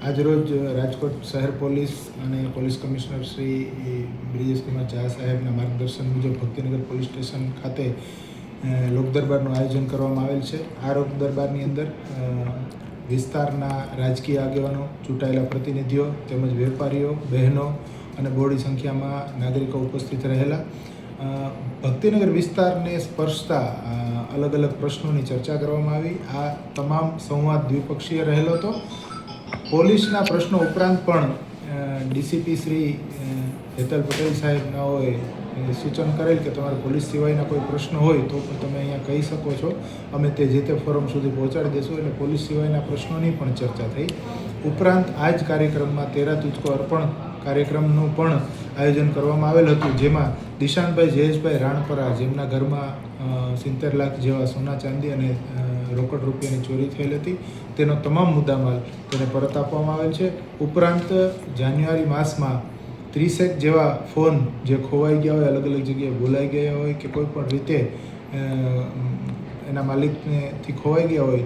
આજરોજ રાજકોટ શહેર પોલીસ અને પોલીસ કમિશનર શ્રી બ્રિજેશ કુમાર ઝા સાહેબના માર્ગદર્શન મુજબ ભક્તિનગર પોલીસ સ્ટેશન ખાતે લોકદરબારનું આયોજન કરવામાં આવેલ છે. આ લોકદરબારની અંદર વિસ્તારના રાજકીય આગેવાનો, ચૂંટાયેલા પ્રતિનિધિઓ તેમજ વેપારીઓ, બહેનો અને બહોળી સંખ્યામાં નાગરિકો ઉપસ્થિત રહેલા. ભક્તિનગર વિસ્તારને સ્પર્શતા અલગ અલગ પ્રશ્નોની ચર્ચા કરવામાં આવી. આ તમામ સંવાદ દ્વિપક્ષીય રહેલો હતો. પોલીસના પ્રશ્નો ઉપરાંત પણ ડીસીપી શ્રી હેતલ પટેલ સાહેબનાઓએ સૂચન કરેલ કે તમારે પોલીસ સિવાયના કોઈ પ્રશ્ન હોય તો પણ તમે અહીંયા કહી શકો છો, અમે તે જે તે ફોરમ સુધી પહોંચાડી દઈશું. એટલે પોલીસ સિવાયના પ્રશ્નોની પણ ચર્ચા થઈ. ઉપરાંત આ જ કાર્યક્રમમાં તેરા તુજકો અર્પણ કાર્યક્રમનું પણ આયોજન કરવામાં આવેલ હતું, જેમાં દિશાનભાઈ જયેશભાઈ રાણપરા, જેમના ઘરમાં 70 લાખ જેવા સોના ચાંદી અને રોકડ રૂપિયાની ચોરી થયેલ હતી, તેનો તમામ મુદ્દામાલ તેને પરત આપવામાં આવેલ છે. ઉપરાંત જાન્યુઆરી માસમાં 30 જેવા ફોન જે ખોવાઈ ગયા હોય, અલગ અલગ જગ્યાએ બોલાઈ ગયા હોય કે કોઈ પણ રીતે એના માલિકનેથી ખોવાઈ ગયા હોય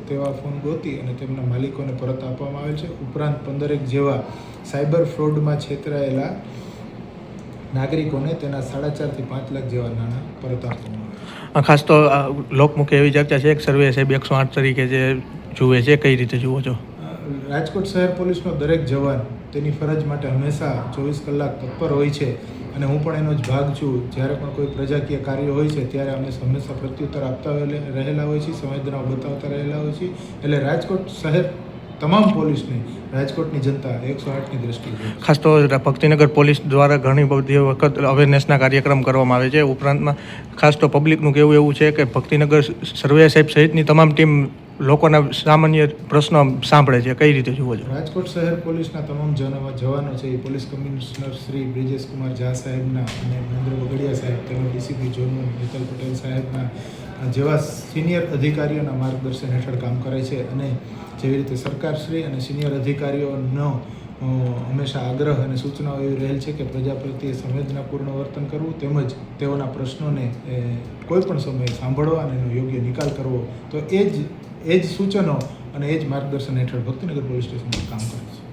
તેવા ફોન ગોતી અને તેમના માલિકોને પરત આપવામાં આવેલ છે. ઉપરાંત 15 જેવા સાયબર ફ્રોડમાં છેતરાયેલા નાગરિકોને તેના 4.5 થી 5 લાખ જેવા નાણાં પરત આપવામાં આવે. ખાસ તો લોકમુખે એવી ચર્ચા છે કે સર્વે સાહેબ 108 તરીકે જે જુએ છે, કઈ રીતે જુઓ છો? રાજકોટ શહેર પોલીસનો દરેક જવાન તેની ફરજ માટે હંમેશા 24 કલાક તત્પર હોય છે અને હું પણ એનો જ ભાગ છું. જ્યારે પણ કોઈ પ્રજાકીય કાર્ય હોય છે ત્યારે અમે હંમેશા પ્રત્યુત્તર આપતા રહેલા હોય છીએ, સંવેદનાઓ બતાવતા રહેલા હોય છીએ. એટલે રાજકોટ શહેર તમામ પોલીસને રાજકોટની જનતા 108ની દ્રષ્ટિએ ખાસ તો ભક્તિનગર પોલીસ દ્વારા ઘણી બધી વખત અવેરનેસના કાર્યક્રમ કરવામાં આવે છે. ઉપરાંતમાં ખાસ તો પબ્લિકનું કહેવું એવું છે કે ભક્તિનગર સર્વે સાહેબ સહિતની તમામ ટીમ લોકોના સામાન્ય પ્રશ્નો સાંભળે છે. કઈ રીતે જુઓ છો? રાજકોટ શહેર પોલીસના તમામ જવાનો છે એ પોલીસ કમિશનર શ્રી બ્રિજેશ કુમાર ઝા સાહેબના અને મહેન્દ્ર બગડિયા સાહેબ તેમજ ડીસીપી ઝોન હેતલ પટેલ સાહેબના જેવા સિનિયર અધિકારીઓના માર્ગદર્શન હેઠળ કામ કરે છે. અને જેવી રીતે સરકારશ્રી અને સિનિયર અધિકારીઓનો હંમેશા આગ્રહ અને સૂચનાઓ એવી રહેલ છે કે પ્રજા પ્રત્યે સંવેદનાપૂર્ણ વર્તન કરવું તેમજ તેઓના પ્રશ્નોને કોઈ પણ સમયે સાંભળવા અને એનો યોગ્ય નિકાલ કરવો. તો એ જ સૂચનો અને એ જ માર્ગદર્શન હેઠળ ભક્તિનગર પોલીસ સ્ટેશનમાં કામ કરે છે.